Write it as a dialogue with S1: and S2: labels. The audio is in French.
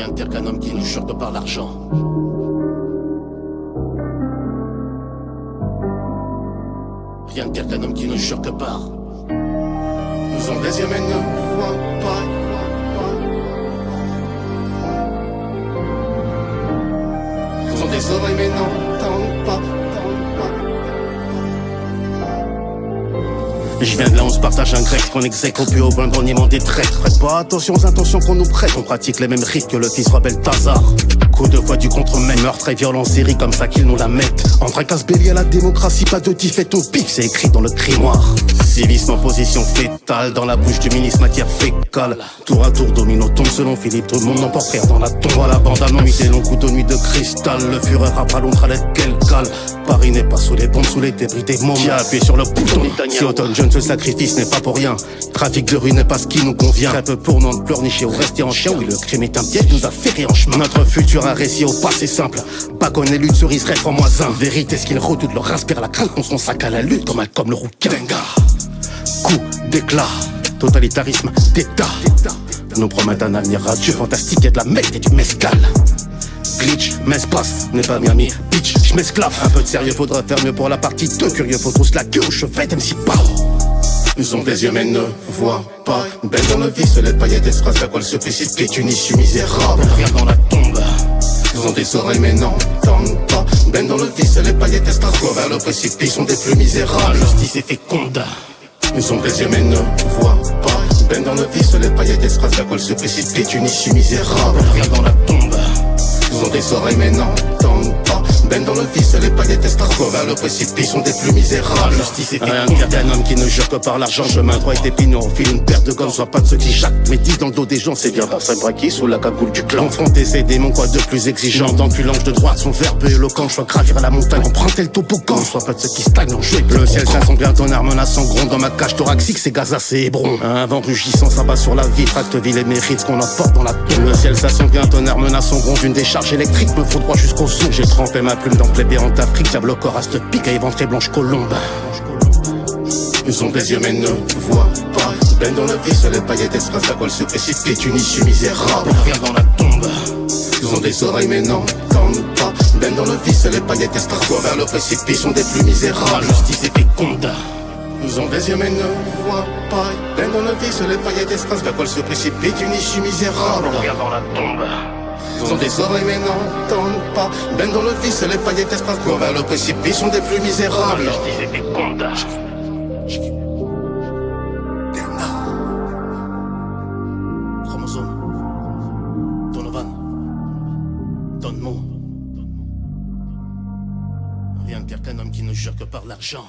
S1: Rien de pire qu'un homme qui ne jure que par l'argent. Rien de pire qu'un homme qui ne jure que par. Nous ont des yeux mais ne voient pas. Nous ont des oreilles mais n'entendent pas. Je viens de là, on se partage un grec, qu'on exèque au plus haut d'un grognement des traîtres. Faites pas attention aux intentions qu'on nous prête. On pratique les mêmes rites que le fils rebelle Tazar. Coup de voix du contre-main, meurtre et violence, série comme ça qu'ils nous la mettent. Entre un casse-bélier à la démocratie, pas de tif et ton pif, c'est écrit dans le grimoire. Civisme en position fétale, dans la bouche du ministre matière fécale. Tour à tour, domino tombe selon Philippe, tout le monde n'emporte rien dans la tombe. Voilà, bande à nuit, des longs coups de nuit de cristal. Le Führer a pas Londres à l'aide qu'elle cale. Paris n'est pas sous les bombes, sous les débris des mômes. Qui a appuyé sur le bouton. Si automne jeune, ce sacrifice n'est pas pour rien. Trafic de rue n'est pas ce qui nous convient. Très peu pour nous de pleurnicher ou rester en chien. Oui, le crime est un piège, nous a ferré en chemin. Notre futur, un récit au passé simple. Pas qu'on ait lutte cerise, rêve en moins un. Vérité, ce qu'ils redoutent, leur inspire la crainte. On son sac à la lutte comme le rouquin. Coup d'éclat, totalitarisme d'État. Nous promettent un avenir radieux, fantastique et de la merde et du mescal. Glitch, m'espace, n'est pas Miami, bitch, j'm'esclave. Un peu de sérieux, faudra faire mieux pour la partie 2. Curieux, faut trousse la queue au chevet, MC Pao. Ils ont des yeux mais ne voient pas. Belle dans le vice, les paillettes escrasent, la colle se précipite, une issue misérable. Rien dans la tombe. Ils ont des oreilles mais n'entendent pas. Ben dans le vice, les paillettes escrasent, vers le précipice, sont des plus misérables. Justice est féconde. Ils ont des yeux mais ne voient pas. Ben dans le vice, les paillettes escrasent, la colle se précipite, une issue misérable. Rien dans la tombe. Ils ont des oreilles mais n'entendent pas. Ben dans le vice, les paillettes escrasent, vers le précipice, sont des plus misérables. Justice est féconde. Rien de pire qu'un homme qui ne jure que par l'argent. Chemin droit et épineux, on file une paire de gommes. Sois pas de ceux qui jactent, mais disent dans le dos des gens. C'est bien dans sa braquille sous la cagoule du clan. Confronter ces démons, quoi de plus exigeant. Dans tu l'ange de droite, son verbe éloquent. Je sois gravir à la montagne, emprunter le toboggan. Ne sois pas de ceux qui stagnent, en jouer. Le ciel s'assombrit, ton arme menaçant gronde. Dans ma cage thoraxique, c'est Gaza, c'est Hébron. Un vent rugissant s'abat sur la vitre. Acteville et mérite ce qu'on emporte dans la tombe. Le ciel s'assombrit, ton arme menaçant gronde. Une décharge électrique me faut droit jusqu'au son. J'ai trempé ma plume dans plébé en Afrique. Diable au corps, reste pique à éventrée blanche colombe. Ils ont des yeux mais ne voient pas. Ben dans le vice, les paillettes escrasent, la colle se précipite, une issue misérable. Rien dans la tombe. Ils ont des oreilles mais n'entendent pas. Ben dans le vice, les paillettes escrasent, vers le précipice, sont des plus misérables. Justice est féconde. Ils ont des yeux mais ne voient pas. Ben dans le vice, les paillettes escrasent, la colle se précipite, une issue misérable. Rien dans la tombe. Ils ont des oreilles mais n'entendent pas. Ben dans le vice, les paillettes escrasent, vers le précipice, sont des plus misérables. Justice est féconde. Chromosome Donovan Donne-moi. Rien de pire qu'un homme qui ne jure que par l'argent.